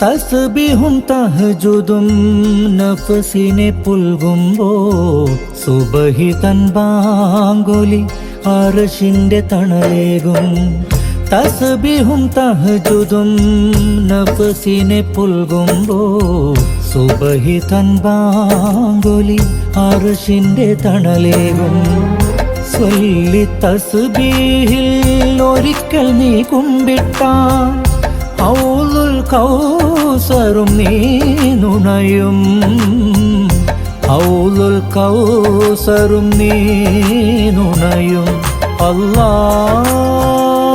തസ്ബീഹും തഹജുദും നഫ്സിനെ പുൽകുമ്പോൾ സുബഹി തൻ ബാങ്കുലി അർശിന്റെ തണലേകും. തസ്ബീഹും തഹജുദും നഫ്സിനെ പുൽകുമ്പോൾ സുബഹി തൻ ബാങ്കുലി അർശിന്റെ തണലേകും. സ്വല്ലി തസ്ബീഹിൽ ഒരിക്കൽ നീ കുമ്പിട്ടാൽ ഹൗലുൽ കൗസറും നീ നുണയും. ഹൗലുൽ കൗസറും നീ നുണയും. അല്ലാഹ്